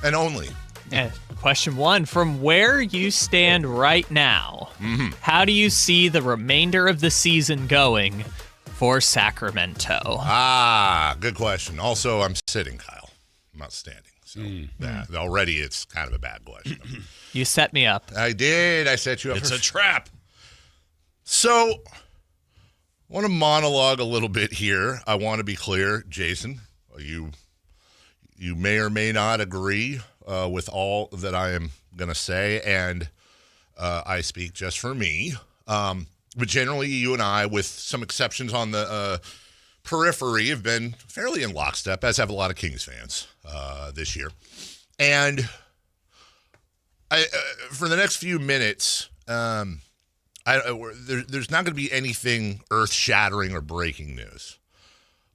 and only. And question 1, from where you stand right now, how do you see the remainder of the season going for Sacramento? Good question. Also, I'm sitting, Kyle. I'm not standing. So already it's kind of a bad question. You set me up. I did. I set you up. It's a trap. So, I want to monologue a little bit here. I want to be clear, Jason. You may or may not agree with all that I am going to say, and I speak just for me. But generally, you and I, with some exceptions on the periphery, have been fairly in lockstep, as have a lot of Kings fans this year. And for the next few minutes, there's not going to be anything earth-shattering or breaking news.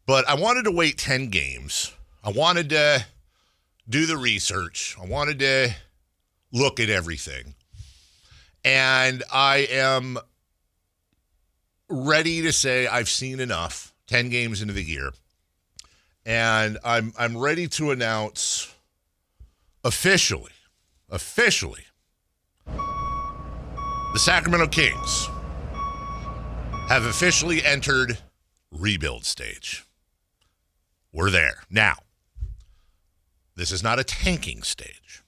But I wanted to wait 10 games. I wanted to do the research. I wanted to look at everything. And I am ready to say I've seen enough 10 games into the year. And I'm ready to announce officially, the Sacramento Kings have officially entered rebuild stage. We're there. Now, this is not a tanking stage.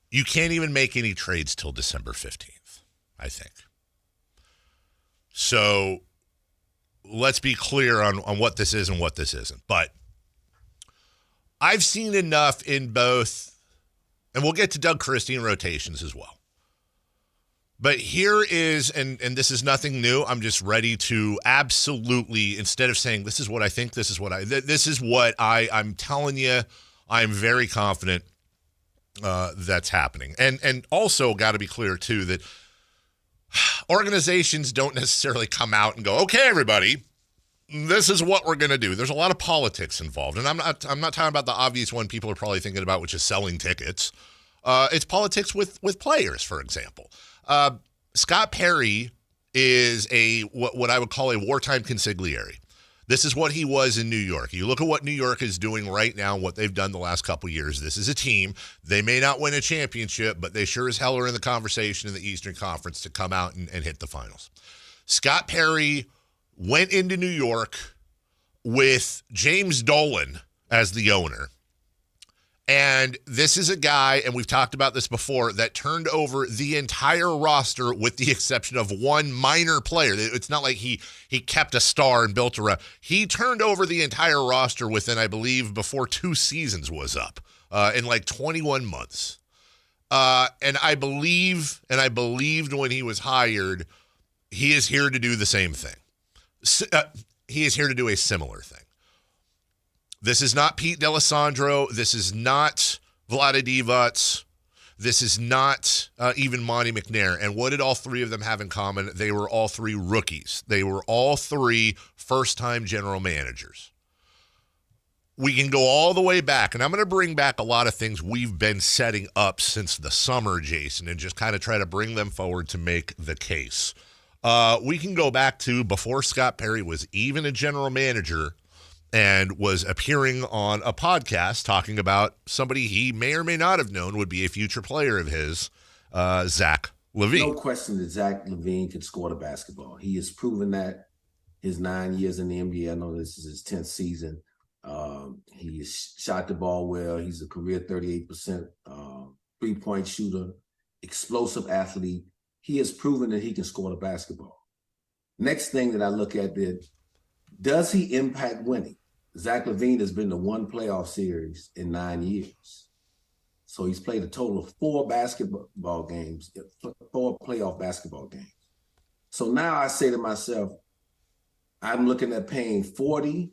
You can't even make any trades till December 15th, I think. So let's be clear on what this is and what this isn't. But I've seen enough in both, and we'll get to Doug Christie and rotations as well. But here is, and this is nothing new, I'm just ready to absolutely, instead of saying this is what I think, this is what I'm telling you, I'm very confident that's happening. And also got to be clear, too, that organizations don't necessarily come out and go, okay, everybody, this is what we're going to do. There's a lot of politics involved. And I'm not talking about the obvious one people are probably thinking about, which is selling tickets. It's politics with players, for example. Scott Perry is what I would call a wartime consigliere. This is what he was in New York. You look at what New York is doing right now, what they've done the last couple of years. This is a team. They may not win a championship, but they sure as hell are in the conversation in the Eastern Conference to come out and hit the finals. Scott Perry went into New York with James Dolan as the owner. And this is a guy, and we've talked about this before, that turned over the entire roster with the exception of one minor player. It's not like he kept a star and built around. He turned over the entire roster within, I believe, before 2 seasons was up, in like 21 months. And I believed when he was hired, he is here to do the same thing. He is here to do a similar thing. This is not Pete D'Alessandro. This is not Vlade Divac. This is not even Monty McNair. And what did all three of them have in common? They were all three rookies. They were all three first-time general managers. We can go all the way back, and I'm going to bring back a lot of things we've been setting up since the summer, Jason, and just kind of try to bring them forward to make the case. We can go back to before Scott Perry was even a general manager and was appearing on a podcast talking about somebody he may or may not have known would be a future player of his, Zach LaVine. No question that Zach LaVine can score the basketball. He has proven that his 9 years in the NBA. I know this is his 10th season. He shot the ball well. He's a career 38% three-point shooter, explosive athlete. He has proven that he can score the basketball. Next thing that I look at is, does he impact winning? Zach LaVine has been to one playoff series in 9 years. So he's played a total of 4 basketball games, 4 playoff basketball games. So now I say to myself, I'm looking at paying 40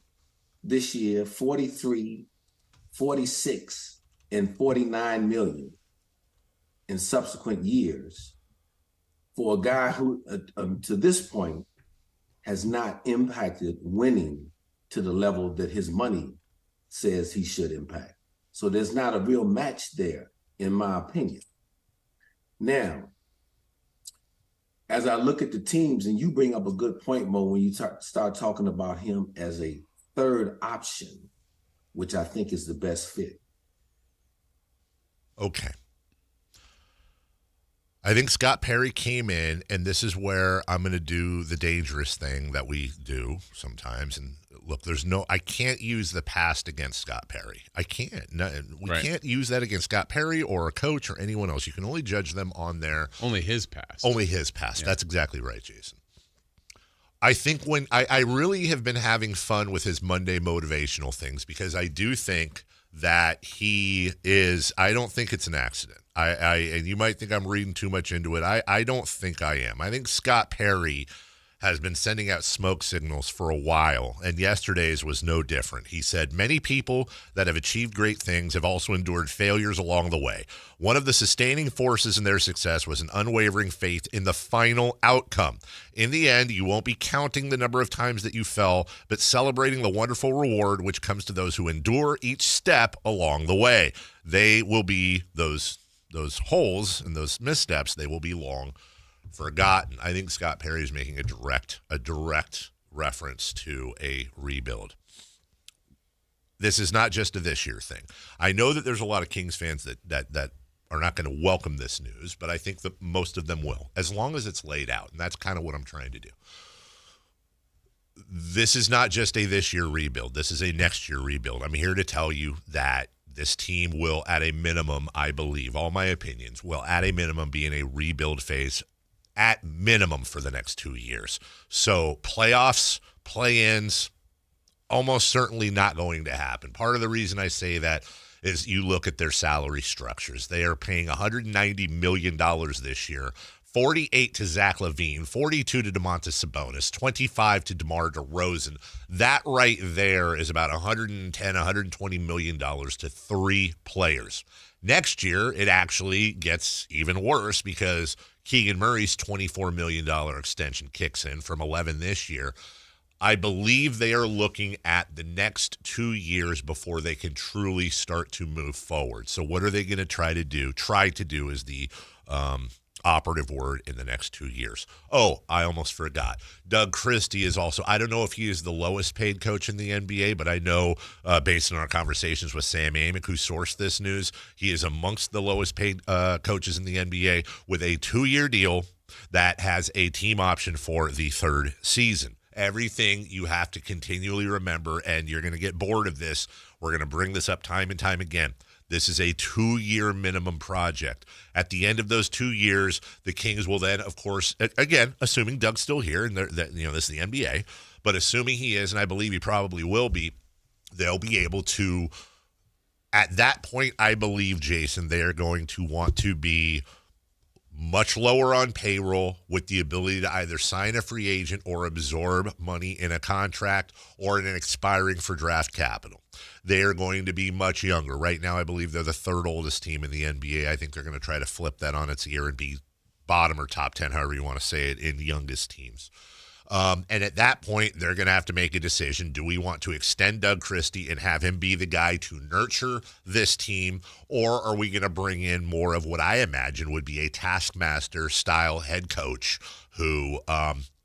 this year, 43, 46, and 49 million in subsequent years for a guy who, to this point, has not impacted winning to the level that his money says he should impact. So there's not a real match there, in my opinion. Now, as I look at the teams, and you bring up a good point, Mo, when you start talking about him as a third option. which I think is the best fit. Okay. I think Scott Perry came in, and this is where I'm going to do the dangerous thing that we do sometimes. And look, I can't use the past against Scott Perry. I can't. No, we can't use that against Scott Perry or a coach or anyone else. You can only judge them on their only his past. Only his past. Yeah. That's exactly right, Jason. I think when I really have been having fun with his Monday motivational things, because I do think that I don't think it's an accident. And you might think I'm reading too much into it. I don't think I am. I think Scott Perry has been sending out smoke signals for a while, and yesterday's was no different. He said, many people that have achieved great things have also endured failures along the way. One of the sustaining forces in their success was an unwavering faith in the final outcome. In the end, you won't be counting the number of times that you fell, but celebrating the wonderful reward which comes to those who endure each step along the way. They will be those holes and those missteps, they will be long forgotten. I think Scott Perry is making a direct reference to a rebuild. This is not just a this year thing. I know that there's a lot of Kings fans that are not going to welcome this news, but I think that most of them will, as long as it's laid out, and that's kind of what I'm trying to do. This is not just a this year rebuild. This is a next year rebuild. I'm here to tell you that this team will, at a minimum, I believe, all my opinions, will at a minimum be in a rebuild phase at minimum for the next 2 years. So playoffs, play-ins, almost certainly not going to happen. Part of the reason I say that is you look at their salary structures. They are paying $190 million this year, 48 to Zach LaVine, 42 to Domantas Sabonis, 25 to DeMar DeRozan. That right there is about $110, $120 million to 3 players. Next year, it actually gets even worse because Keegan Murray's $24 million extension kicks in from 11 this year. I believe they are looking at the next 2 years before they can truly start to move forward. So what are they going to try to do? Try to do is the operative word in the next 2 years. Oh, I almost forgot. Doug Christie is also, I don't know if he is the lowest paid coach in the NBA, but I know based on our conversations with Sam Amick, who sourced this news, he is amongst the lowest paid coaches in the NBA with a 2-year deal that has a team option for the 3rd season. Everything you have to continually remember, and you're going to get bored of this. We're going to bring this up time and time again. This is a 2-year minimum project. At the end of those 2 years, the Kings will then, of course, again, assuming Doug's still here, and this is the NBA, but assuming he is, and I believe he probably will be, they'll be able to, at that point, I believe, Jason, they are going to want to be much lower on payroll with the ability to either sign a free agent or absorb money in a contract or in an expiring for draft capital. They are going to be much younger. Right now, I believe they're the 3rd oldest team in the NBA. I think they're going to try to flip that on its ear and be bottom or top 10, however you want to say it, in youngest teams. And at that point, they're going to have to make a decision. Do we want to extend Doug Christie and have him be the guy to nurture this team, or are we going to bring in more of what I imagine would be a taskmaster-style head coach who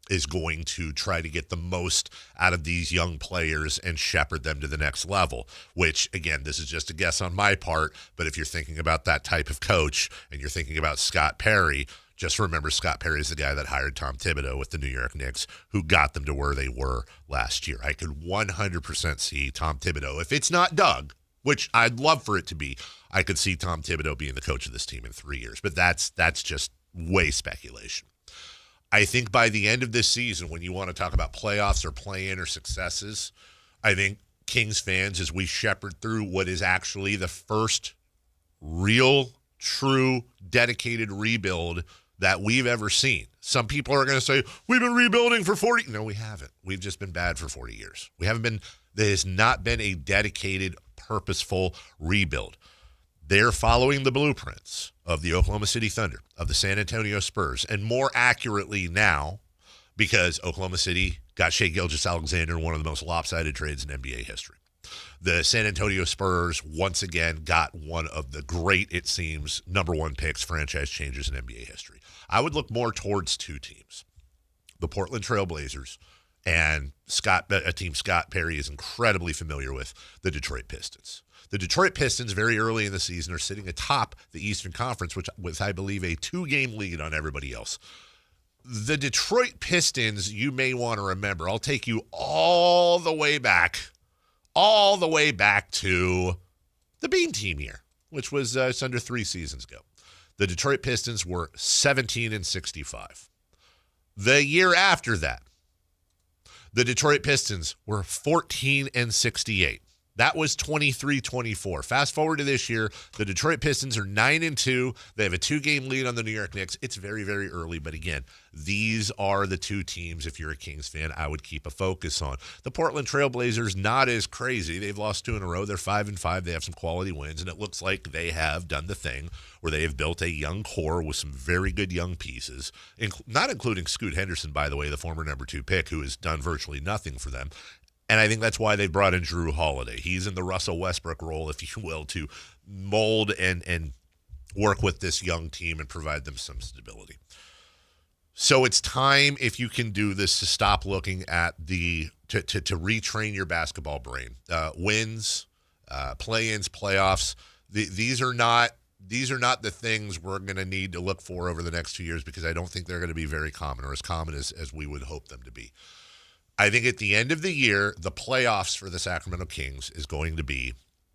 is going to try to get the most out of these young players and shepherd them to the next level, which, again, this is just a guess on my part, but if you're thinking about that type of coach and you're thinking about Scott Perry, just remember Scott Perry is the guy that hired Tom Thibodeau with the New York Knicks, who got them to where they were last year. I could 100% see Tom Thibodeau. If it's not Doug, which I'd love for it to be, I could see Tom Thibodeau being the coach of this team in 3 years. But that's just way speculation. I think by the end of this season, when you want to talk about playoffs or play-in or successes, I think Kings fans, as we shepherd through what is actually the first real, true, dedicated rebuild that we've ever seen. Some people are going to say, we've been rebuilding for 40. No, we haven't. We've just been bad for 40 years. There has not been a dedicated, purposeful rebuild. They're following the blueprints of the Oklahoma City Thunder, of the San Antonio Spurs, and more accurately now, because Oklahoma City got Shai Gilgeous-Alexander in one of the most lopsided trades in NBA history. The San Antonio Spurs, once again, got one of the great, it seems, number 1 picks, franchise changers in NBA history. I would look more towards 2 teams, the Portland Trail Blazers and a team Scott Perry is incredibly familiar with, the Detroit Pistons. The Detroit Pistons, very early in the season, are sitting atop the Eastern Conference, which with, I believe, a 2-game lead on everybody else. The Detroit Pistons, you may want to remember, I'll take you all the way back to the Bean team year, which was just under 3 seasons ago. The Detroit Pistons were 17-65. The year after that, the Detroit Pistons were 14-68. That was 23-24. Fast forward to this year, the Detroit Pistons are 9-2. They have a 2-game lead on the New York Knicks. It's very, very early, but again, these are the 2 teams, if you're a Kings fan, I would keep a focus on. The Portland Trail Blazers, not as crazy. They've lost 2 in a row. They're 5-5. They have some quality wins, and it looks like they have done the thing where they have built a young core with some very good young pieces, not including Scoot Henderson, by the way, the former number 2 pick, who has done virtually nothing for them. And I think that's why they brought in Drew Holiday. He's in the Russell Westbrook role, if you will, to mold and work with this young team and provide them some stability. So it's time, if you can do this, to stop looking at to retrain your basketball brain. Wins, play-ins, playoffs. These are not the things we're going to need to look for over the next 2 years, because I don't think they're going to be very common, or as common as we would hope them to be. I think at the end of the year, the playoffs for the Sacramento Kings is going to be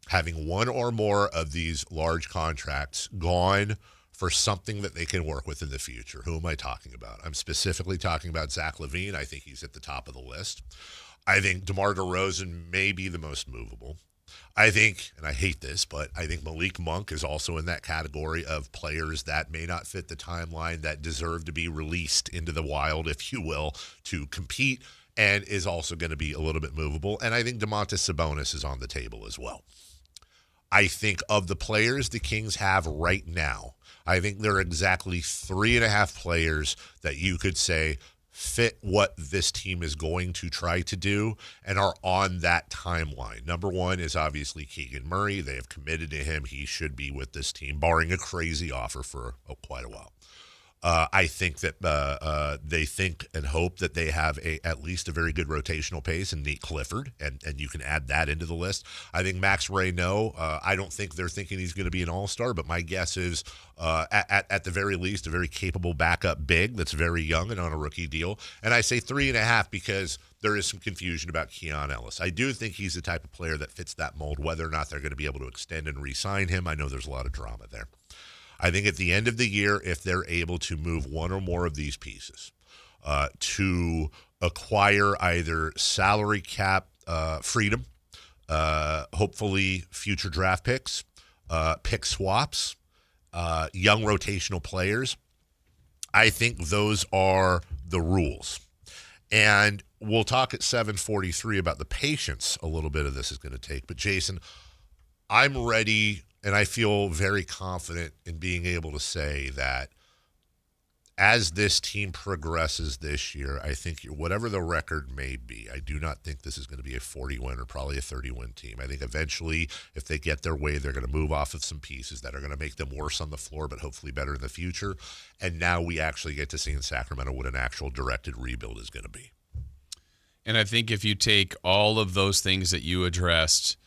having one or more of these large contracts gone for something that they can work with in the future. Who am I talking about? I'm specifically talking about Zach LaVine. I think he's at the top of the list. I think DeMar DeRozan may be the most movable. I think, and I hate this, but I think Malik Monk is also in that category of players that may not fit the timeline, that deserve to be released into the wild, if you will, to compete, and is also going to be a little bit movable. And I think Domantas Sabonis is on the table as well. I think of the players the Kings have right now, I think there are exactly 3.5 players that you could say fit what this team is going to try to do and are on that timeline. Number 1 is obviously Keegan Murray. They have committed to him. He should be with this team, barring a crazy offer for quite a while. I think that they think and hope that they have at least a very good rotational pace in Nate Clifford, and you can add that into the list. I think Max Reynaud, I don't think they're thinking he's going to be an all-star, but my guess is at the very least a very capable backup big that's very young and on a rookie deal. And I say 3.5 because there is some confusion about Keon Ellis. I do think he's the type of player that fits that mold. Whether or not they're going to be able to extend and re-sign him, I know there's a lot of drama there. I think at the end of the year, if they're able to move one or more of these pieces to acquire either salary cap freedom, hopefully future draft picks, pick swaps, young rotational players, I think those are the rules. And we'll talk at 7:43 about the patience a little bit of this is going to take. But Jason, I'm ready. And I feel very confident in being able to say that as this team progresses this year, I think whatever the record may be, I do not think this is going to be a 40-win or probably a 30-win team. I think eventually, if they get their way, they're going to move off of some pieces that are going to make them worse on the floor, but hopefully better in the future. And now we actually get to see in Sacramento what an actual directed rebuild is going to be. And I think if you take all of those things that you addressed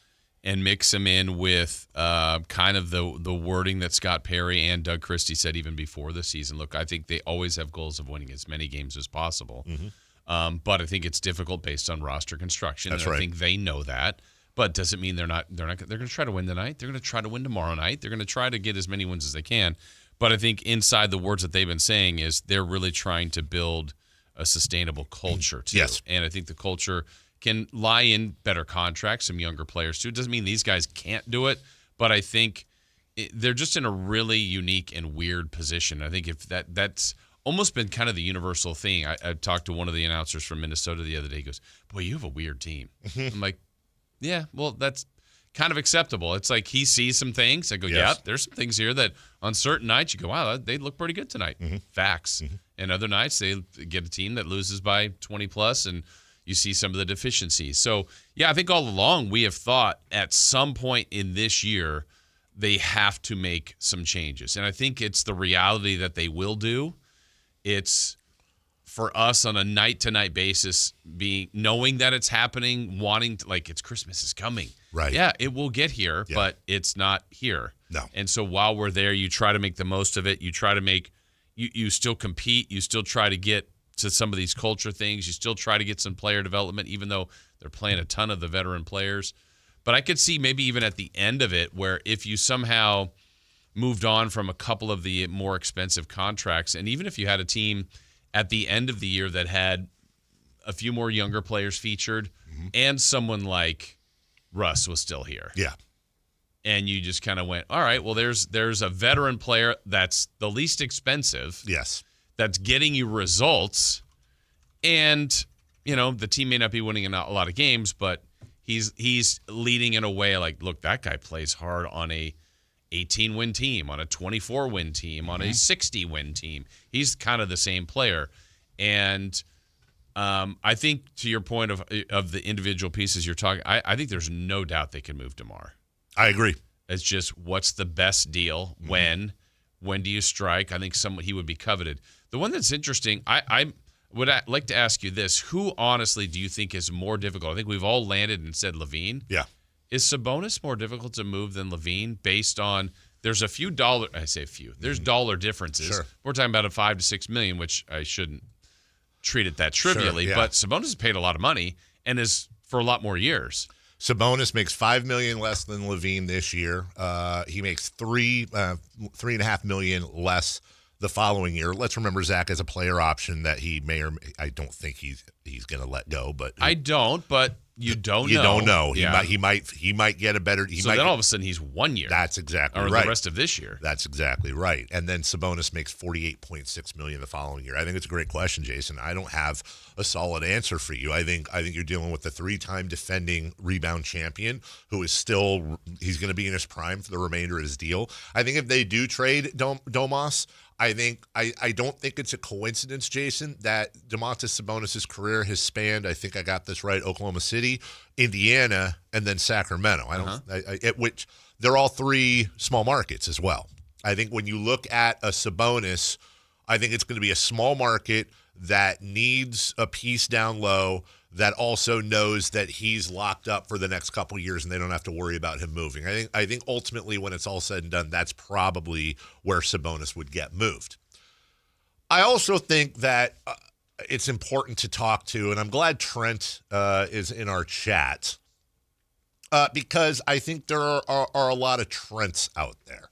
and mix them in with kind of the wording that Scott Perry and Doug Christie said even before the season. Look, I think they always have goals of winning as many games as possible. Mm-hmm. But I think it's difficult based on roster construction. That's and right. I think they know that. But doesn't mean they're going to try to win tonight. They're going to try to win tomorrow night. They're going to try to get as many wins as they can. But I think inside the words that they've been saying is they're really trying to build a sustainable culture too. Yes. And I think the culture can lie in better contracts, some younger players too. It doesn't mean these guys can't do it, but I think they're just in a really unique and weird position. I think if that's almost been kind of the universal thing. I talked to one of the announcers from Minnesota the other day. He goes, "Boy, you have a weird team." I'm like, "Yeah, well, that's kind of acceptable." It's like he sees some things. I go, "Yeah, there's some things here that on certain nights you go, wow, they look pretty good tonight." Mm-hmm. Facts. Mm-hmm. And other nights they get a team that loses by 20 plus and you see some of the deficiencies. So, yeah, I think all along we have thought at some point in this year they have to make some changes. And I think it's the reality that they will do. It's for us on a night-to-night basis, knowing that it's happening, wanting to, like, it's Christmas is coming. Right. Yeah, it will get here, but it's not here. No. And so while we're there, you try to make the most of it. You try to make you still compete. You still try to get to some of these culture things. You still try to get some player development, even though they're playing a ton of the veteran players. But I could see maybe even at the end of it where if you somehow moved on from a couple of the more expensive contracts, and even if you had a team at the end of the year that had a few more younger players featured and someone like Russ was still here. Yeah. And you just kind of went, all right, well, there's a veteran player that's the least expensive. Yes. That's getting you results. And, the team may not be winning a lot of games, but he's leading in a way like, look, that guy plays hard on a 18-win team, on a 24-win team, on a 60-win team. He's kind of the same player. And I think to your point of the individual pieces you're talking, I think there's no doubt they can move DeMar. I agree. It's just what's the best deal? When do you strike? I think he would be coveted. The one that's interesting, I would like to ask you this. Who honestly do you think is more difficult? I think we've all landed and said LaVine. Yeah. Is Sabonis more difficult to move than LaVine based on there's a few dollar – I say a few. There's dollar differences. Sure. We're talking about a $5 to $6 million, which I shouldn't treat it that trivially. Sure, yeah. But Sabonis has paid a lot of money and is for a lot more years. Sabonis makes $5 million less than LaVine this year. He makes $3.5 million less the following year. Let's remember Zach has a player option that he may or I don't think he's going to let go. But I don't. But you don't know. You don't know. He might get a better. Then all of a sudden he's 1 year. That's exactly right. Or the rest of this year. That's exactly right. And then Sabonis makes $48.6 million the following year. I think it's a great question, Jason. I don't have a solid answer for you. I think you're dealing with the 3-time defending rebound champion who is he's going to be in his prime for the remainder of his deal. I think if they do trade Domas, I don't think it's a coincidence, Jason, that Domantas Sabonis' career has spanned, I think I got this right, Oklahoma City, Indiana, and then Sacramento. Which they're all 3 small markets as well. I think when you look at a Sabonis, I think it's going to be a small market that needs a piece down low that also knows that he's locked up for the next couple of years and they don't have to worry about him moving. I think ultimately when it's all said and done, that's probably where Sabonis would get moved. I also think that it's important to talk to, and I'm glad Trent is in our chat, because I think there are a lot of Trents out there.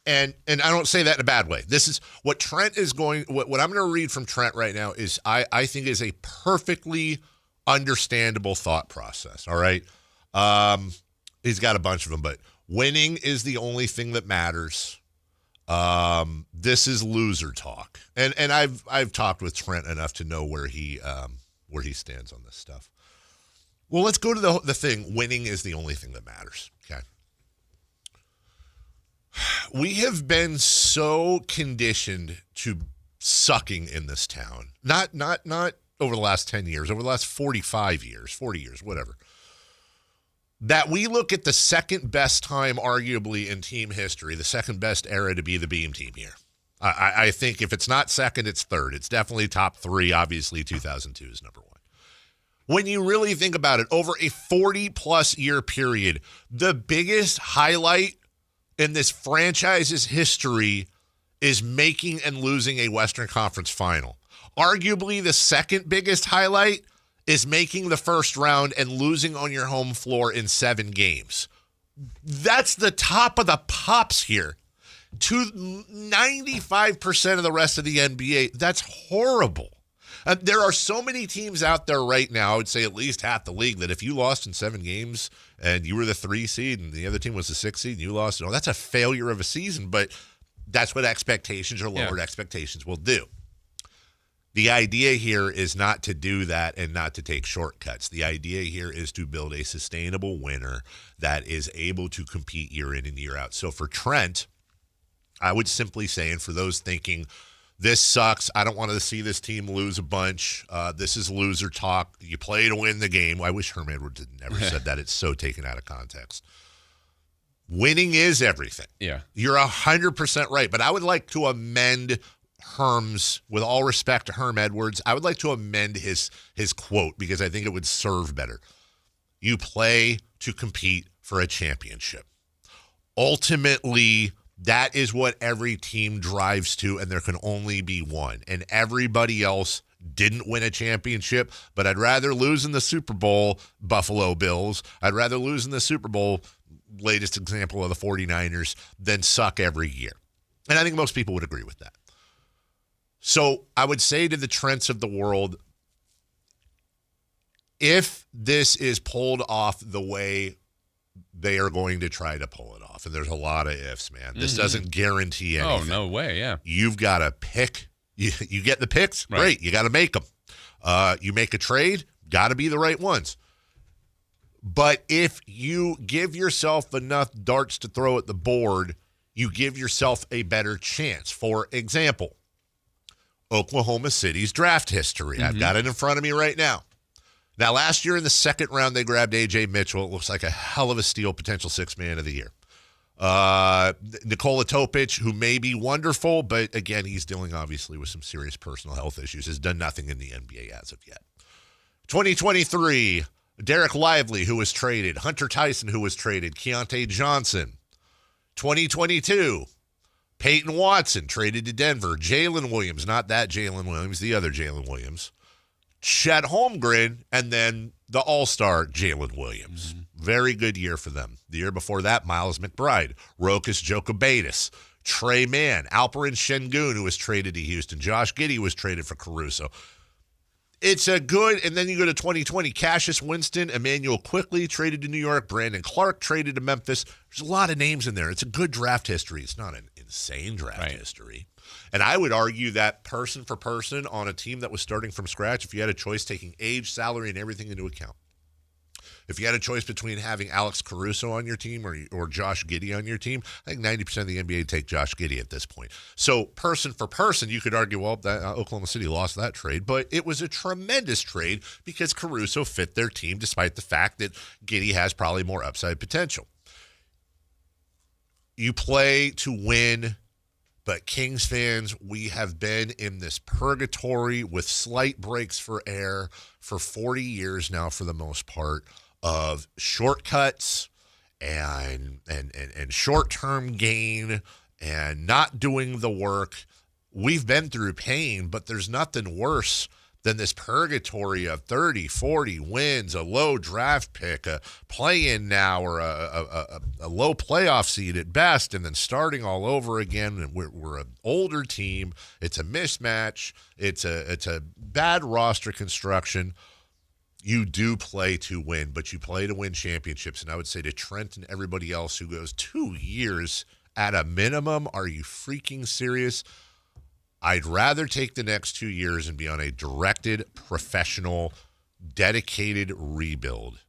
And I don't say that in a bad way. This is what Trent is going, what I'm going to read from Trent right now is I think is a perfectly understandable thought process. All right. He's got a bunch of them, but winning is the only thing that matters. This is loser talk. And I've talked with Trent enough to know where he stands on this stuff. Well, let's go to the thing. Winning is the only thing that matters. Okay. We have been so conditioned to sucking in this town. Not over the last 10 years, over the last 45 years, 40 years, whatever. That we look at the second best time, arguably, in team history, the second best era to be the Beam team here. I think if it's not second, it's third. It's definitely top 3. Obviously, 2002 is number 1. When you really think about it, over a 40-plus year period, the biggest highlight in this franchise's history is making and losing a Western Conference final. Arguably, the second biggest highlight is making the first round and losing on your home floor in 7 games. That's the top of the pops here. To 95% of the rest of the NBA, that's horrible. There are so many teams out there right now, I would say at least half the league, that if you lost in 7 games and you were the 3 seed and the other team was the 6 seed and you lost, that's a failure of a season, but that's what expectations or lowered expectations will do. The idea here is not to do that and not to take shortcuts. The idea here is to build a sustainable winner that is able to compete year in and year out. So for Trent, I would simply say, and for those thinking, this sucks, I don't want to see this team lose a bunch, this is loser talk, you play to win the game. I wish Herm Edwards had never said that. It's so taken out of context. Winning is everything. Yeah. You're 100% right, but I would like to amend with all respect to Herm Edwards, I would like to amend his quote because I think it would serve better. You play to compete for a championship. Ultimately, that is what every team drives to, and there can only be one. And everybody else didn't win a championship, but I'd rather lose in the Super Bowl, Buffalo Bills. I'd rather lose in the Super Bowl, latest example of the 49ers, than suck every year. And I think most people would agree with that. So I would say to the Trents of the world, if this is pulled off the way they are going to try to pull it off, and there's a lot of ifs, man. This doesn't guarantee anything. Oh, no way, yeah. You've got to pick. You get the picks, right. Great. You got to make them. You make a trade, got to be the right ones. But if you give yourself enough darts to throw at the board, you give yourself a better chance. For example, Oklahoma City's draft history. I've got it in front of me right now. Now, last year in the second round, they grabbed A.J. Mitchell. It looks like a hell of a steal, potential sixth man of the year. Nikola Topic, who may be wonderful, but again, he's dealing obviously with some serious personal health issues, has done nothing in the NBA as of yet. 2023, Derek Lively, who was traded. Hunter Tyson, who was traded. Keontae Johnson. 2022, Peyton Watson, traded to Denver. Jalen Williams, not that Jalen Williams, the other Jalen Williams. Chet Holmgren, and then the all-star Jalen Williams. Very good year for them. The year before that, Miles McBride, Rokas Jokubaitis, Trey Mann, Alperen Şengün, who was traded to Houston. Josh Giddey was traded for Caruso. It's a good, and then you go to 2020, Cassius Winston, Emmanuel Quickley traded to New York, Brandon Clark traded to Memphis. There's a lot of names in there. It's a good draft history. It's not an insane draft history. And I would argue that person for person on a team that was starting from scratch, if you had a choice taking age, salary, and everything into account, if you had a choice between having Alex Caruso on your team or Josh Giddey on your team, I think 90% of the NBA would take Josh Giddey at this point. So person for person, you could argue, well, that, Oklahoma City lost that trade, but it was a tremendous trade because Caruso fit their team despite the fact that Giddey has probably more upside potential. You play to win, but Kings fans, we have been in this purgatory with slight breaks for air for 40 years now for the most part, of shortcuts and short-term gain and not doing the work. We've been through pain, but there's nothing worse than this purgatory of 30, 40 wins, a low draft pick, a play-in now, or a low playoff seed at best, and then starting all over again. And we're an older team. It's a mismatch. It's a bad roster construction. You do play to win, but you play to win championships. And I would say to Trent and everybody else who goes 2 years at a minimum, are you freaking serious? I'd rather take the next 2 years and be on a directed, professional, dedicated rebuild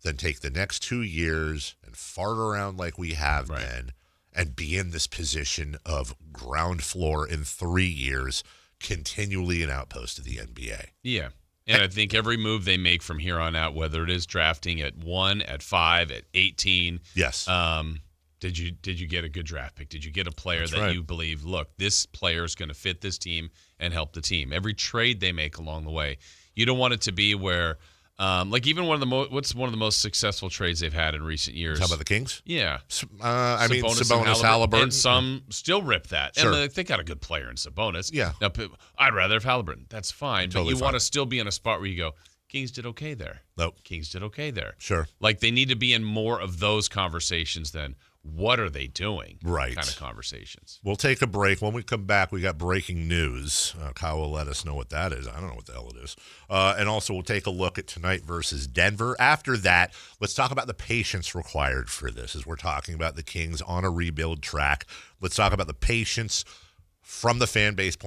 than take the next 2 years and fart around like we have been and be in this position of ground floor in 3 years, continually an outpost of the NBA. Yeah. And I think every move they make from here on out, whether it is drafting at 1, at 5, at 18. Yes. Did you get a good draft pick? Did you get a player that you believe, look, this player is going to fit this team and help the team? Every trade they make along the way. You don't want it to be where, like even what's one of the most successful trades they've had in recent years? How about the Kings? Yeah. Sabonis, Halliburton. And some still rip that. Sure. And they got a good player in Sabonis. Yeah. Now, I'd rather have Halliburton. That's fine. Totally but you want to still be in a spot where you go, Kings did okay there. Nope. Kings did okay there. Sure. Like they need to be in more of those conversations than what are they doing? Right. Kind of conversations. We'll take a break. When we come back, we got breaking news. Kyle will let us know what that is. I don't know what the hell it is. And also, we'll take a look at tonight versus Denver. After that, let's talk about the patience required for this, as we're talking about the Kings on a rebuild track. Let's talk about the patience from the fan base point